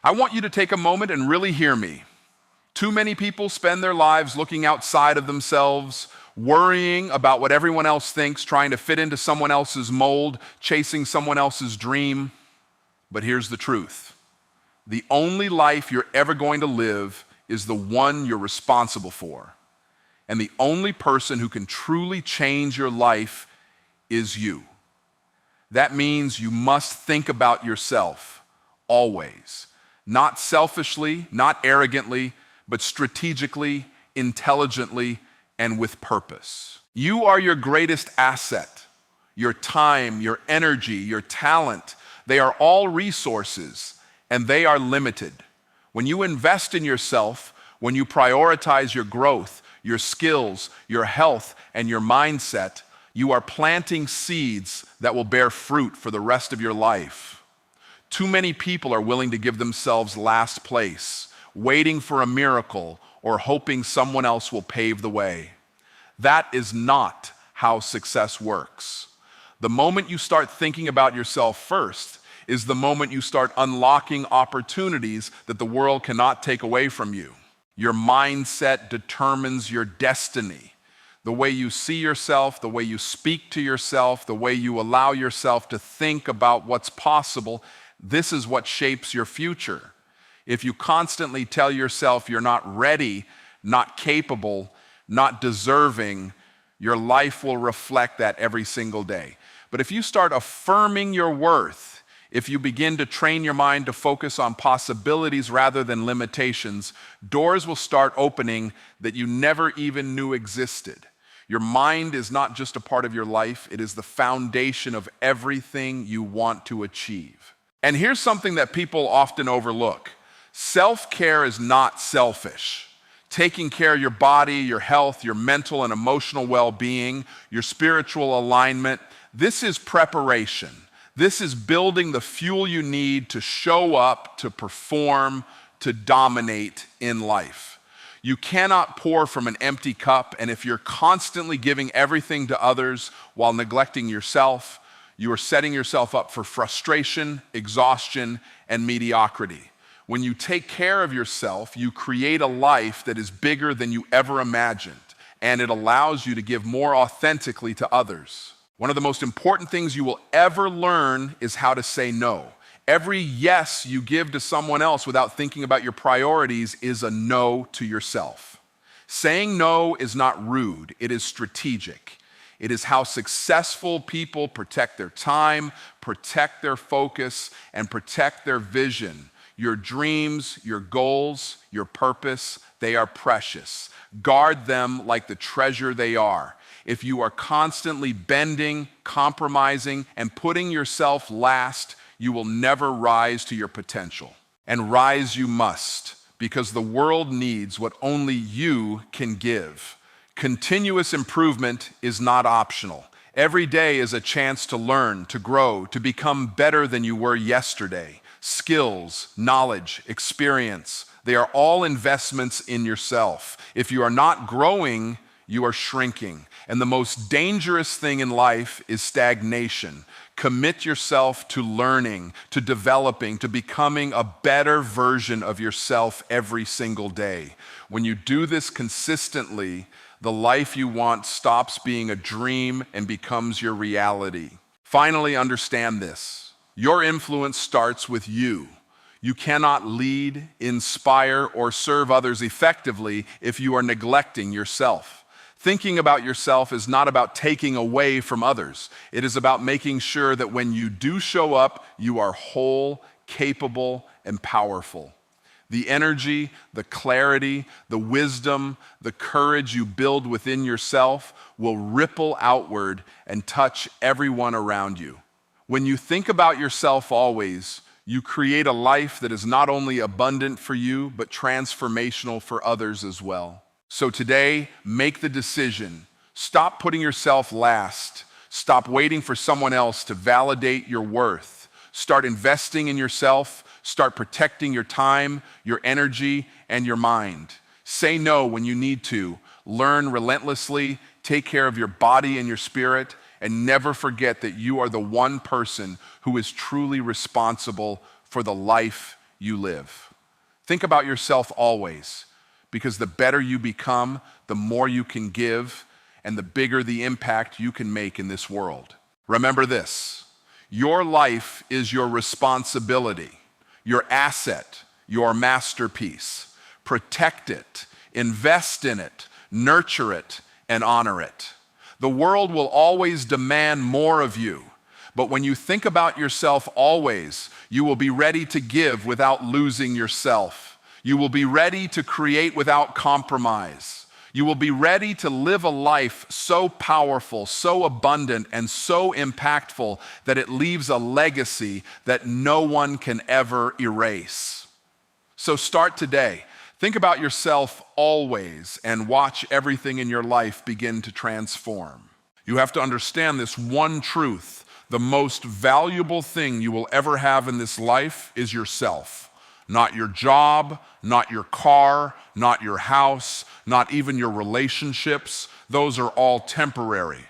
I want you to take a moment and really hear me. Too many people spend their lives looking outside of themselves, worrying about what everyone else thinks, trying to fit into someone else's mold, chasing someone else's dream. But here's the truth. The only life you're ever going to live is the one you're responsible for. And the only person who can truly change your life is you. That means you must think about yourself, always. Not selfishly, not arrogantly, but strategically, intelligently, and with purpose. You are your greatest asset. Your time, your energy, your talent, they are all resources, and they are limited. When you invest in yourself, when you prioritize your growth, your skills, your health, and your mindset, you are planting seeds that will bear fruit for the rest of your life. Too many people are willing to give themselves last place, waiting for a miracle or hoping someone else will pave the way. That is not how success works. The moment you start thinking about yourself first is the moment you start unlocking opportunities that the world cannot take away from you. Your mindset determines your destiny. The way you see yourself, the way you speak to yourself, the way you allow yourself to think about what's possible, this is what shapes your future. If you constantly tell yourself you're not ready, not capable, not deserving, your life will reflect that every single day. But if you start affirming your worth, if you begin to train your mind to focus on possibilities rather than limitations, doors will start opening that you never even knew existed. Your mind is not just a part of your life, it is the foundation of everything you want to achieve. And here's something that people often overlook. Self-care is not selfish. Taking care of your body, your health, your mental and emotional well-being, your spiritual alignment, this is preparation. This is building the fuel you need to show up, to perform, to dominate in life. You cannot pour from an empty cup, and if you're constantly giving everything to others while neglecting yourself, you are setting yourself up for frustration, exhaustion, and mediocrity. When you take care of yourself, you create a life that is bigger than you ever imagined, and it allows you to give more authentically to others. One of the most important things you will ever learn is how to say no. Every yes you give to someone else without thinking about your priorities is a no to yourself. Saying no is not rude, it is strategic. It is how successful people protect their time, protect their focus, and protect their vision. Your dreams, your goals, your purpose, they are precious. Guard them like the treasure they are. If you are constantly bending, compromising, and putting yourself last, you will never rise to your potential. And rise you must, because the world needs what only you can give. Continuous improvement is not optional. Every day is a chance to learn, to grow, to become better than you were yesterday. Skills, knowledge, experience, they are all investments in yourself. If you are not growing, you are shrinking. And the most dangerous thing in life is stagnation. Commit yourself to learning, to developing, to becoming a better version of yourself every single day. When you do this consistently, the life you want stops being a dream and becomes your reality. Finally, understand this. Your influence starts with you. You cannot lead, inspire, or serve others effectively if you are neglecting yourself. Thinking about yourself is not about taking away from others. It is about making sure that when you do show up, you are whole, capable, and powerful. The energy, the clarity, the wisdom, the courage you build within yourself will ripple outward and touch everyone around you. When you think about yourself always, you create a life that is not only abundant for you, but transformational for others as well. So today, make the decision. Stop putting yourself last. Stop waiting for someone else to validate your worth. Start investing in yourself. Start protecting your time, your energy, and your mind. Say no when you need to. Learn relentlessly. Take care of your body and your spirit. And never forget that you are the one person who is truly responsible for the life you live. Think about yourself always, because the better you become, the more you can give, and the bigger the impact you can make in this world. Remember this: your life is your responsibility, your asset, your masterpiece. Protect it, invest in it, nurture it, and honor it. The world will always demand more of you, but when you think about yourself always, you will be ready to give without losing yourself. You will be ready to create without compromise. You will be ready to live a life so powerful, so abundant, and so impactful that it leaves a legacy that no one can ever erase. So start today. Think about yourself always and watch everything in your life begin to transform. You have to understand this one truth: the most valuable thing you will ever have in this life is yourself. Not your job, not your car, not your house, not even your relationships. Those are all temporary.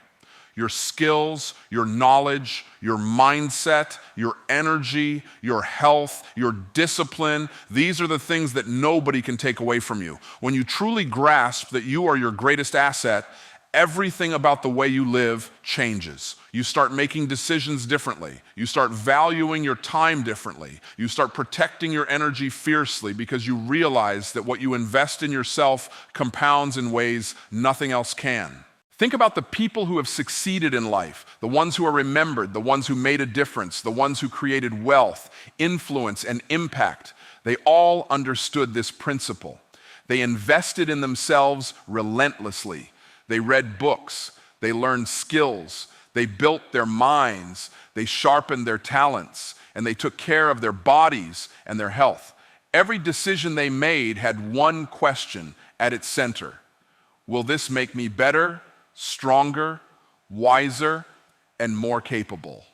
Your skills, your knowledge, your mindset, your energy, your health, your discipline, these are the things that nobody can take away from you. When you truly grasp that you are your greatest asset, everything about the way you live changes. You start making decisions differently. You start valuing your time differently. You start protecting your energy fiercely because you realize that what you invest in yourself compounds in ways nothing else can. Think about the people who have succeeded in life, the ones who are remembered, the ones who made a difference, the ones who created wealth, influence, and impact. They all understood this principle. They invested in themselves relentlessly. They read books, they learned skills, they built their minds, they sharpened their talents, and they took care of their bodies and their health. Every decision they made had one question at its center: will this make me better, stronger, wiser, and more capable?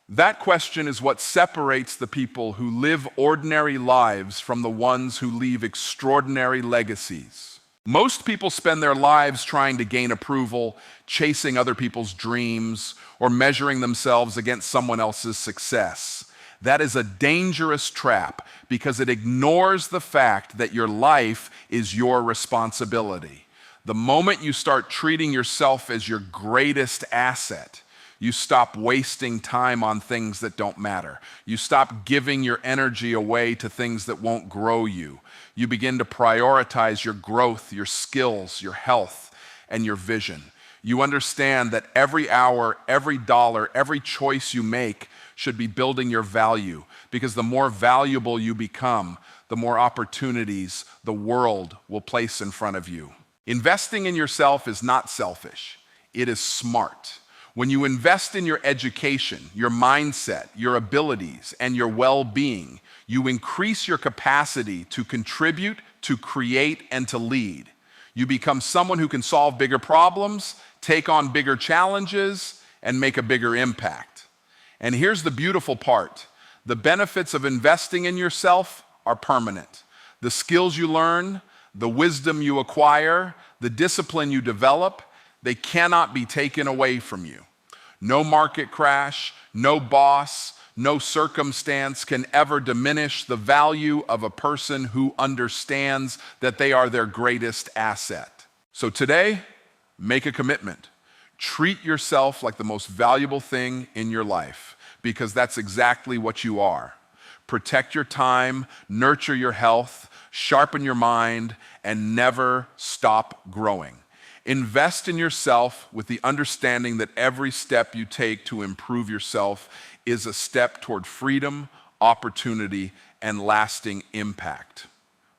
That question is what separates the people who live ordinary lives from the ones who leave extraordinary legacies. Most people spend their lives trying to gain approval, chasing other people's dreams, or measuring themselves against someone else's success. That is a dangerous trap because it ignores the fact that your life is your responsibility. The moment you start treating yourself as your greatest asset, you stop wasting time on things that don't matter. You stop giving your energy away to things that won't grow you. You begin to prioritize your growth, your skills, your health, and your vision. You understand that every hour, every dollar, every choice you make should be building your value, because the more valuable you become, the more opportunities the world will place in front of you. Investing in yourself is not selfish. It is smart. When you invest in your education, your mindset, your abilities, and your well-being, you increase your capacity to contribute, to create, and to lead. You become someone who can solve bigger problems, take on bigger challenges, and make a bigger impact. And here's the beautiful part: the benefits of investing in yourself are permanent. The skills you learn, the wisdom you acquire, the discipline you develop, they cannot be taken away from you. No market crash, no boss, no circumstance can ever diminish the value of a person who understands that they are their greatest asset. So today, make a commitment. Treat yourself like the most valuable thing in your life, because that's exactly what you are. Protect your time, nurture your health, sharpen your mind, and never stop growing. Invest in yourself with the understanding that every step you take to improve yourself is a step toward freedom, opportunity, and lasting impact.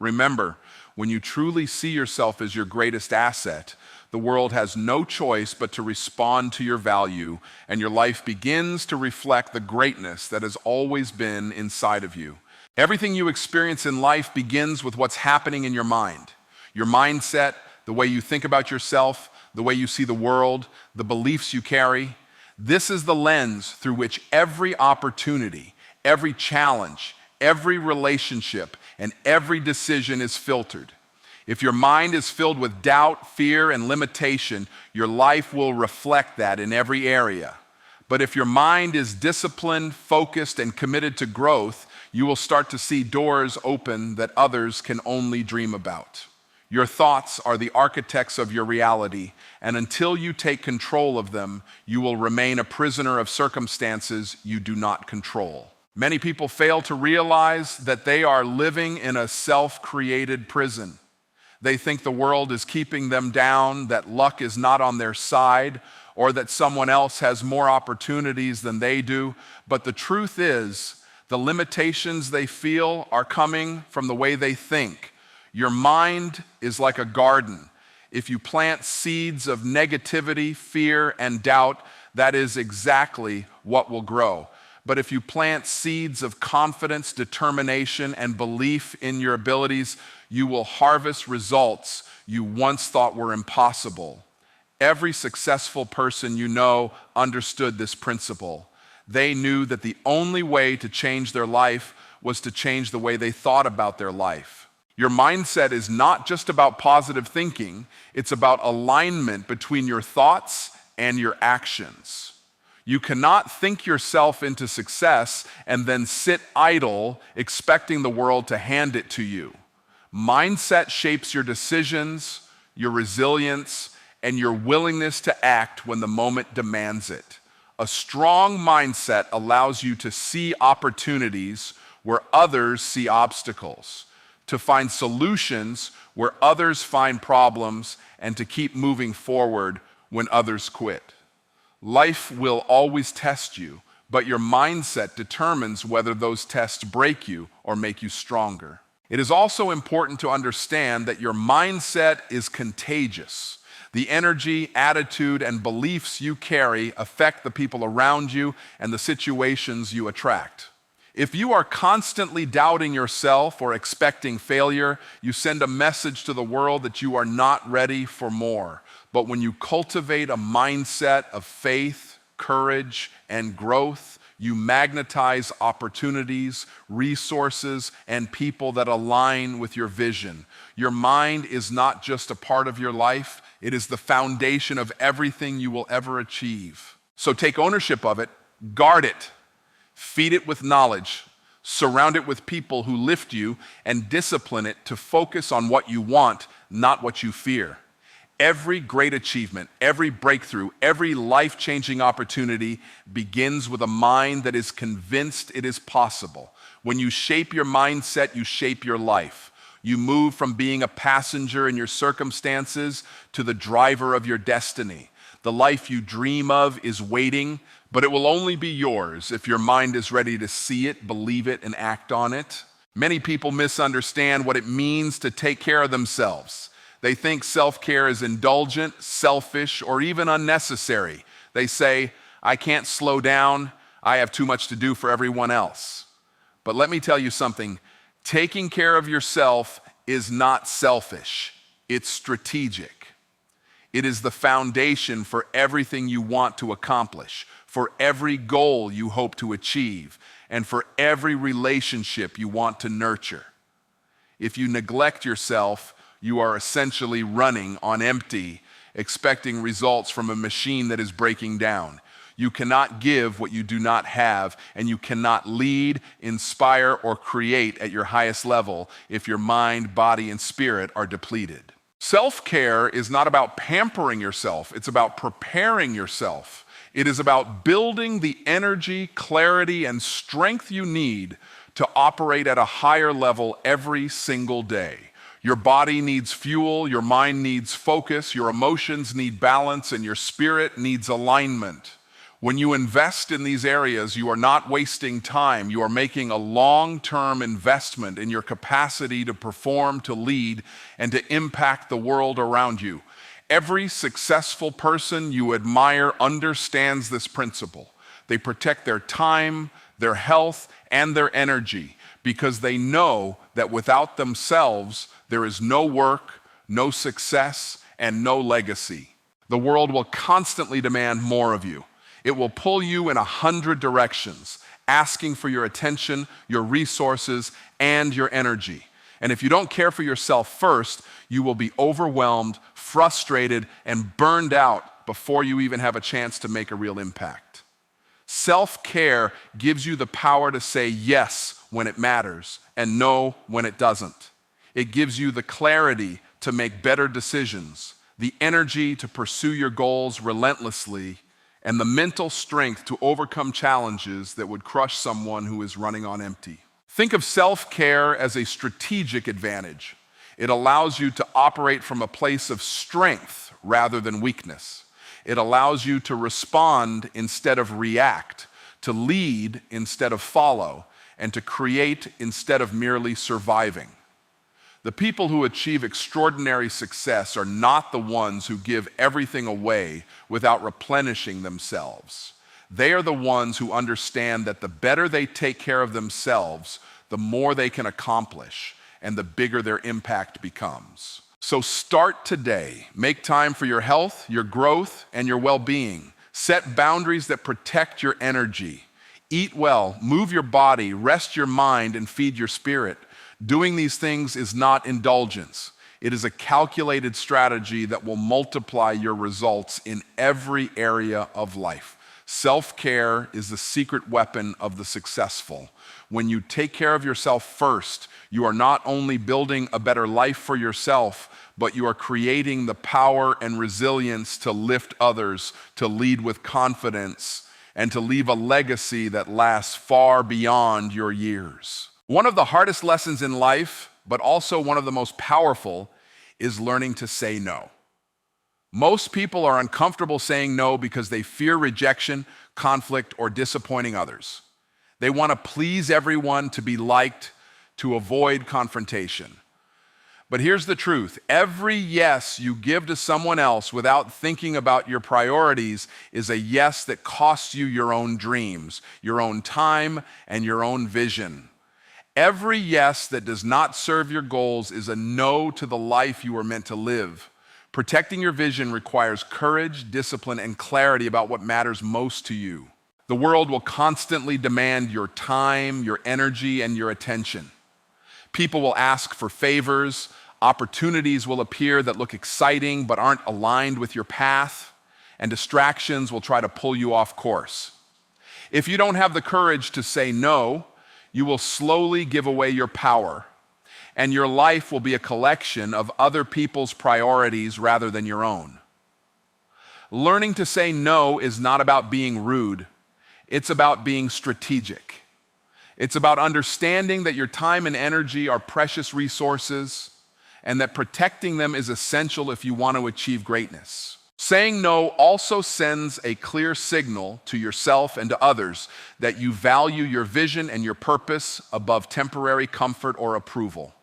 Remember, when you truly see yourself as your greatest asset, the world has no choice but to respond to your value, and your life begins to reflect the greatness that has always been inside of you. Everything you experience in life begins with what's happening in your mind. Your mindset, the way you think about yourself, the way you see the world, the beliefs you carry. This is the lens through which every opportunity, every challenge, every relationship, and every decision is filtered. If your mind is filled with doubt, fear, and limitation, your life will reflect that in every area. But if your mind is disciplined, focused, and committed to growth, You will start to see doors open that others can only dream about. Your thoughts are the architects of your reality, and until you take control of them, you will remain a prisoner of circumstances you do not control. Many people fail to realize that they are living in a self-created prison. They think the world is keeping them down, that luck is not on their side, or that someone else has more opportunities than they do. But the truth is, the limitations they feel are coming from the way they think. Your mind is like a garden. If you plant seeds of negativity, fear, and doubt, that is exactly what will grow. But if you plant seeds of confidence, determination, and belief in your abilities, you will harvest results you once thought were impossible. Every successful person you know understood this principle. They knew that the only way to change their life was to change the way they thought about their life. Your mindset is not just about positive thinking, it's about alignment between your thoughts and your actions. You cannot think yourself into success and then sit idle expecting the world to hand it to you. Mindset shapes your decisions, your resilience, and your willingness to act when the moment demands it. A strong mindset allows you to see opportunities where others see obstacles, to find solutions where others find problems, and to keep moving forward when others quit. Life will always test you, but your mindset determines whether those tests break you or make you stronger. It is also important to understand that your mindset is contagious. The energy, attitude, and beliefs you carry affect the people around you and the situations you attract. If you are constantly doubting yourself or expecting failure, you send a message to the world that you are not ready for more. But when you cultivate a mindset of faith, courage, and growth, you magnetize opportunities, resources, and people that align with your vision. Your mind is not just a part of your life, it is the foundation of everything you will ever achieve. So take ownership of it, guard it, feed it with knowledge, surround it with people who lift you, and discipline it to focus on what you want, not what you fear. Every great achievement, every breakthrough, every life-changing opportunity begins with a mind that is convinced it is possible. When you shape your mindset, you shape your life. You move from being a passenger in your circumstances to the driver of your destiny. The life you dream of is waiting, but it will only be yours if your mind is ready to see it, believe it, and act on it. Many people misunderstand what it means to take care of themselves. They think self-care is indulgent, selfish, or even unnecessary. They say, I can't slow down, I have too much to do for everyone else. But let me tell you something, taking care of yourself is not selfish, it's strategic. It is the foundation for everything you want to accomplish, for every goal you hope to achieve, and for every relationship you want to nurture. If you neglect yourself, you are essentially running on empty, expecting results from a machine that is breaking down. You cannot give what you do not have, and you cannot lead, inspire, or create at your highest level if your mind, body, and spirit are depleted. Self-care is not about pampering yourself, it's about preparing yourself. It is about building the energy, clarity, and strength you need to operate at a higher level every single day. Your body needs fuel, your mind needs focus, your emotions need balance, and your spirit needs alignment. When you invest in these areas, you are not wasting time. You are making a long-term investment in your capacity to perform, to lead, and to impact the world around you. Every successful person you admire understands this principle. They protect their time, their health, and their energy because they know that without themselves, there is no work, no success, and no legacy. The world will constantly demand more of you. It will pull you in 100 directions, asking for your attention, your resources, and your energy. And if you don't care for yourself first, you will be overwhelmed, frustrated, and burned out before you even have a chance to make a real impact. Self-care gives you the power to say yes when it matters and no when it doesn't. It gives you the clarity to make better decisions, the energy to pursue your goals relentlessly, and the mental strength to overcome challenges that would crush someone who is running on empty. Think of self-care as a strategic advantage. It allows you to operate from a place of strength rather than weakness. It allows you to respond instead of react, to lead instead of follow, and to create instead of merely surviving. The people who achieve extraordinary success are not the ones who give everything away without replenishing themselves. They are the ones who understand that the better they take care of themselves, the more they can accomplish, and the bigger their impact becomes. So start today. Make time for your health, your growth, and your well-being. Set boundaries that protect your energy. Eat well, move your body, rest your mind, and feed your spirit. Doing these things is not indulgence. It is a calculated strategy that will multiply your results in every area of life. Self-care is the secret weapon of the successful. When you take care of yourself first, you are not only building a better life for yourself, but you are creating the power and resilience to lift others, to lead with confidence, and to leave a legacy that lasts far beyond your years. One of the hardest lessons in life, but also one of the most powerful, is learning to say no. Most people are uncomfortable saying no because they fear rejection, conflict, or disappointing others. They want to please everyone, to be liked, to avoid confrontation. But here's the truth. Every yes you give to someone else without thinking about your priorities is a yes that costs you your own dreams, your own time, and your own vision. Every yes that does not serve your goals is a no to the life you are meant to live. Protecting your vision requires courage, discipline, and clarity about what matters most to you. The world will constantly demand your time, your energy, and your attention. People will ask for favors. Opportunities will appear that look exciting but aren't aligned with your path, and distractions will try to pull you off course. If you don't have the courage to say no, you will slowly give away your power, and your life will be a collection of other people's priorities rather than your own. Learning to say no is not about being rude. It's about being strategic. It's about understanding that your time and energy are precious resources and that protecting them is essential if you want to achieve greatness. Saying no also sends a clear signal to yourself and to others that you value your vision and your purpose above temporary comfort or approval.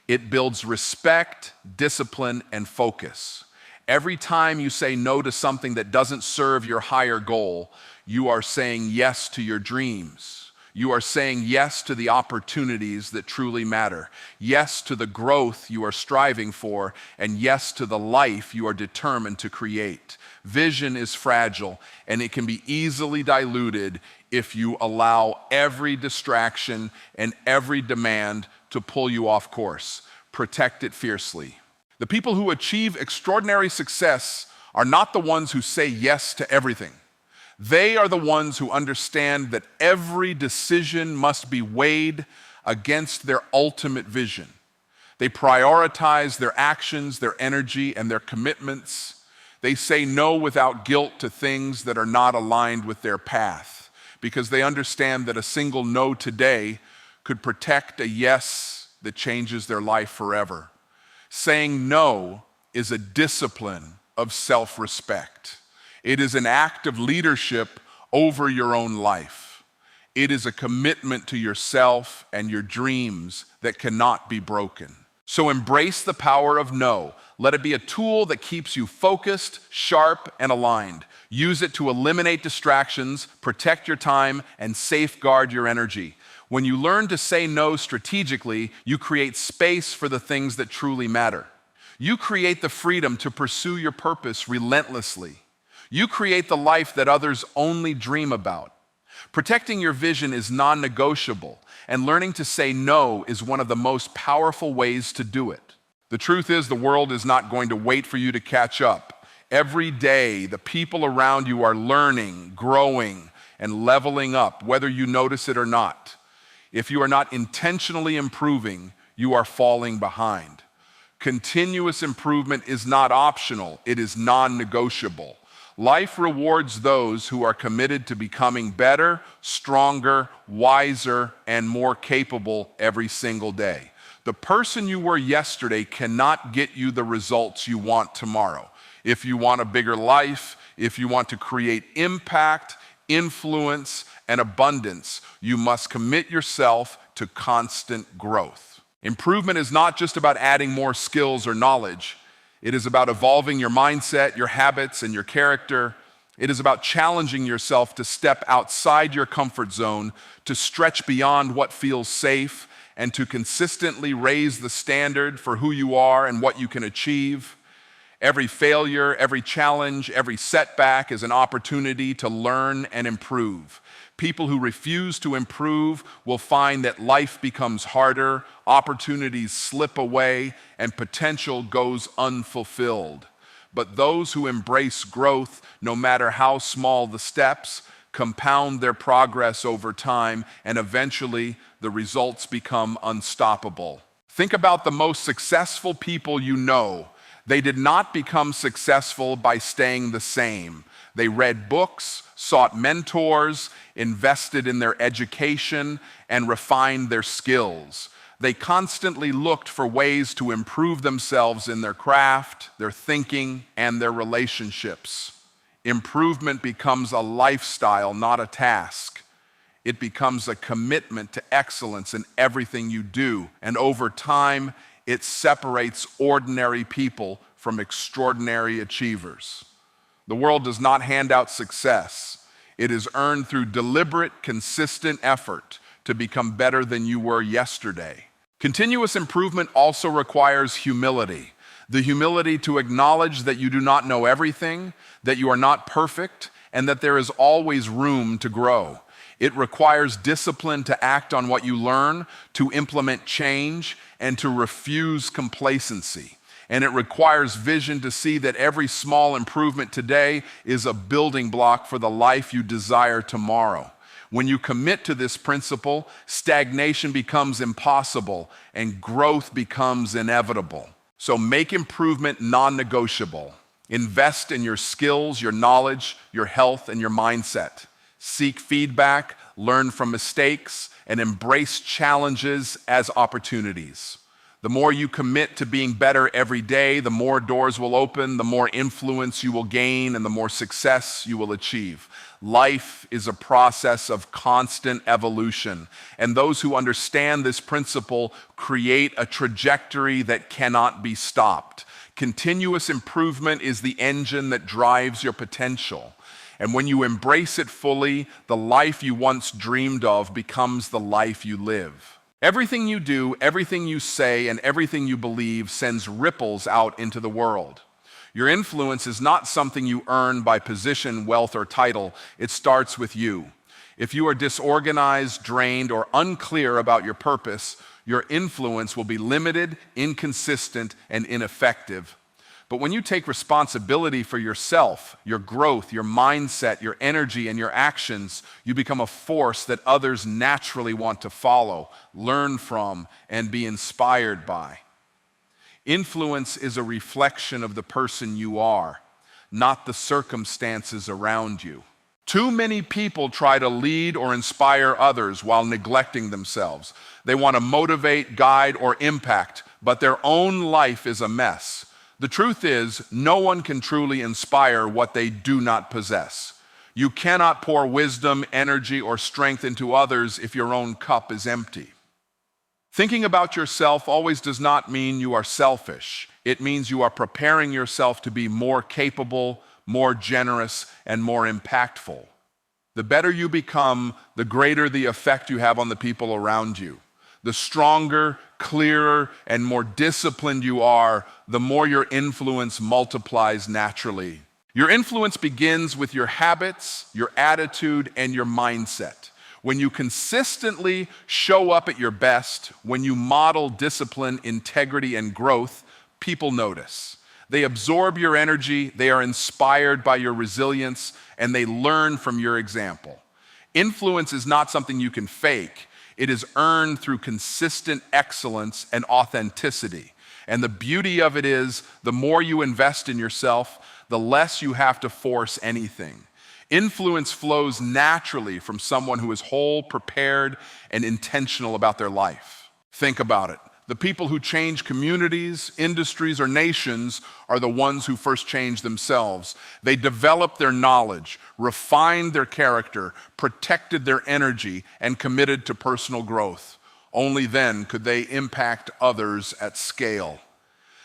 It builds respect, discipline, and focus. Every time you say no to something that doesn't serve your higher goal, you are saying yes to your dreams. You are saying yes to the opportunities that truly matter, yes to the growth you are striving for, and yes to the life you are determined to create. Vision is fragile, and it can be easily diluted if you allow every distraction and every demand to pull you off course. Protect it fiercely. The people who achieve extraordinary success are not the ones who say yes to everything. They are the ones who understand that every decision must be weighed against their ultimate vision. They prioritize their actions, their energy, and their commitments. They say no without guilt to things that are not aligned with their path, because they understand that a single no today could protect a yes that changes their life forever. Saying no is a discipline of self-respect. It is an act of leadership over your own life. It is a commitment to yourself and your dreams that cannot be broken. So embrace the power of no. Let it be a tool that keeps you focused, sharp, and aligned. Use it to eliminate distractions, protect your time, and safeguard your energy. When you learn to say no strategically, you create space for the things that truly matter. You create the freedom to pursue your purpose relentlessly. You create the life that others only dream about. Protecting your vision is non-negotiable, and learning to say no is one of the most powerful ways to do it. The truth is, the world is not going to wait for you to catch up. Every day, the people around you are learning, growing, and leveling up, whether you notice it or not. If you are not intentionally improving, you are falling behind. Continuous improvement is not optional, it is non-negotiable. Life rewards those who are committed to becoming better, stronger, wiser, and more capable every single day. The person you were yesterday cannot get you the results you want tomorrow. If you want a bigger life, if you want to create impact, influence, and abundance, you must commit yourself to constant growth. Improvement is not just about adding more skills or knowledge. It is about evolving your mindset, your habits, and your character. It is about challenging yourself to step outside your comfort zone, to stretch beyond what feels safe, and to consistently raise the standard for who you are and what you can achieve. Every failure, every challenge, every setback is an opportunity to learn and improve. People who refuse to improve will find that life becomes harder, opportunities slip away, and potential goes unfulfilled. But those who embrace growth, no matter how small the steps, compound their progress over time, and eventually the results become unstoppable. Think about the most successful people you know. They did not become successful by staying the same. They read books, sought mentors, invested in their education, and refined their skills. They constantly looked for ways to improve themselves in their craft, their thinking, and their relationships. Improvement becomes a lifestyle, not a task. It becomes a commitment to excellence in everything you do, and over time, it separates ordinary people from extraordinary achievers. The world does not hand out success. It is earned through deliberate, consistent effort to become better than you were yesterday. Continuous improvement also requires humility. The humility to acknowledge that you do not know everything, that you are not perfect, and that there is always room to grow. It requires discipline to act on what you learn, to implement change, and to refuse complacency. And it requires vision to see that every small improvement today is a building block for the life you desire tomorrow. When you commit to this principle, stagnation becomes impossible and growth becomes inevitable. So make improvement non-negotiable. Invest in your skills, your knowledge, your health, and your mindset. Seek feedback, learn from mistakes, and embrace challenges as opportunities. The more you commit to being better every day, the more doors will open, the more influence you will gain, and the more success you will achieve. Life is a process of constant evolution, and those who understand this principle create a trajectory that cannot be stopped. Continuous improvement is the engine that drives your potential. And when you embrace it fully, the life you once dreamed of becomes the life you live. Everything you do, everything you say, and everything you believe sends ripples out into the world. Your influence is not something you earn by position, wealth, or title. It starts with you. If you are disorganized, drained, or unclear about your purpose, your influence will be limited, inconsistent, and ineffective. But when you take responsibility for yourself, your growth, your mindset, your energy, and your actions, you become a force that others naturally want to follow, learn from, and be inspired by. Influence is a reflection of the person you are, not the circumstances around you. Too many people try to lead or inspire others while neglecting themselves. They want to motivate, guide, or impact, but their own life is a mess. The truth is, no one can truly inspire what they do not possess. You cannot pour wisdom, energy, or strength into others if your own cup is empty. Thinking about yourself always does not mean you are selfish. It means you are preparing yourself to be more capable, more generous, and more impactful. The better you become, the greater the effect you have on the people around you. The stronger, clearer, and more disciplined you are, the more your influence multiplies naturally. Your influence begins with your habits, your attitude, and your mindset. When you consistently show up at your best, when you model discipline, integrity, and growth, people notice. They absorb your energy, they are inspired by your resilience, and they learn from your example. Influence is not something you can fake. It is earned through consistent excellence and authenticity. And the beauty of it is, the more you invest in yourself, the less you have to force anything. Influence flows naturally from someone who is whole, prepared, and intentional about their life. Think about it. The people who change communities, industries, or nations are the ones who first change themselves. They developed their knowledge, refined their character, protected their energy, and committed to personal growth. Only then could they impact others at scale.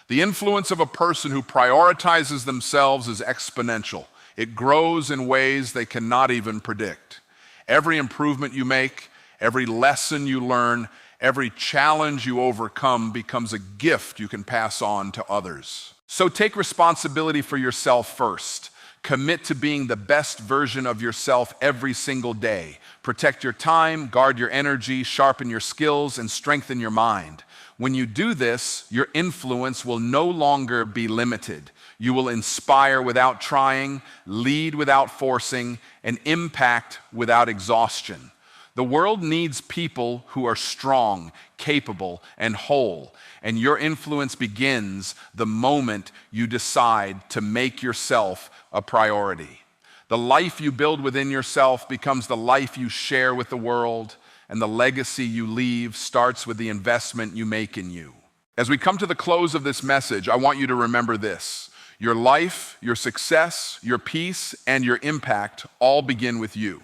The influence of a person who prioritizes themselves is exponential. It grows in ways they cannot even predict. Every improvement you make, every lesson you learn, every challenge you overcome becomes a gift you can pass on to others. So take responsibility for yourself first. Commit to being the best version of yourself every single day. Protect your time, guard your energy, sharpen your skills, and strengthen your mind. When you do this, your influence will no longer be limited. You will inspire without trying, lead without forcing, and impact without exhaustion. The world needs people who are strong, capable, and whole, and your influence begins the moment you decide to make yourself a priority. The life you build within yourself becomes the life you share with the world, and the legacy you leave starts with the investment you make in you. As we come to the close of this message, I want you to remember this. Your life, your success, your peace, and your impact all begin with you.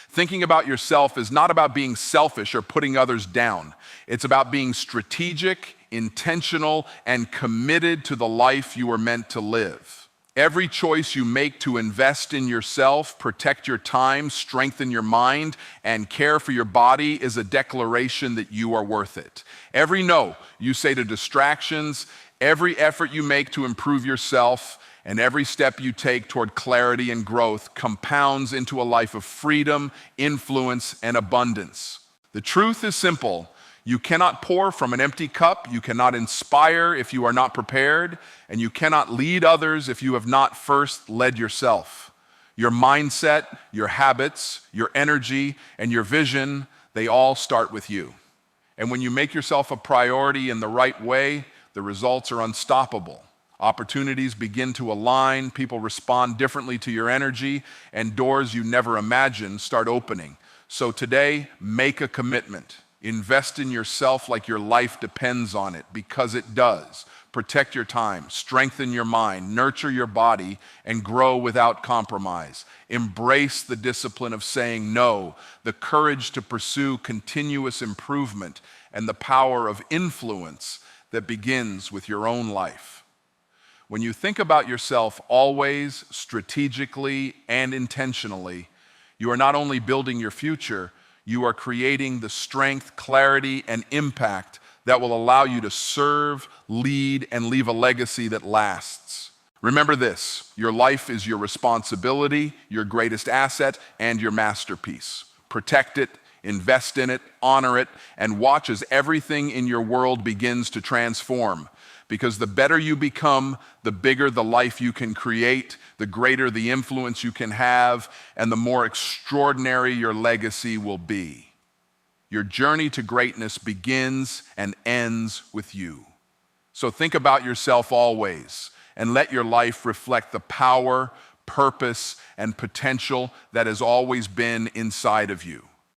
Thinking about yourself is not about being selfish or putting others down. It's about being strategic, intentional, and committed to the life you were meant to live. Every choice you make to invest in yourself, protect your time, strengthen your mind, and care for your body is a declaration that you are worth it. Every no you say to distractions, every effort you make to improve yourself, and every step you take toward clarity and growth compounds into a life of freedom, influence, and abundance. The truth is simple. You cannot pour from an empty cup, you cannot inspire if you are not prepared, and you cannot lead others if you have not first led yourself. Your mindset, your habits, your energy, and your vision, they all start with you. And when you make yourself a priority in the right way, the results are unstoppable. Opportunities begin to align, people respond differently to your energy, and doors you never imagined start opening. So today, make a commitment. Invest in yourself like your life depends on it, because it does. Protect your time, strengthen your mind, nurture your body, and grow without compromise. Embrace the discipline of saying no, the courage to pursue continuous improvement, and the power of influence that begins with your own life. When you think about yourself always, strategically, and intentionally, you are not only building your future, you are creating the strength, clarity, and impact that will allow you to serve, lead, and leave a legacy that lasts. Remember this: your life is your responsibility, your greatest asset, and your masterpiece. Protect it, invest in it, honor it, and watch as everything in your world begins to transform. Because the better you become, the bigger the life you can create, the greater the influence you can have, and the more extraordinary your legacy will be. Your journey to greatness begins and ends with you. So think about yourself always, and let your life reflect the power, purpose, and potential that has always been inside of you.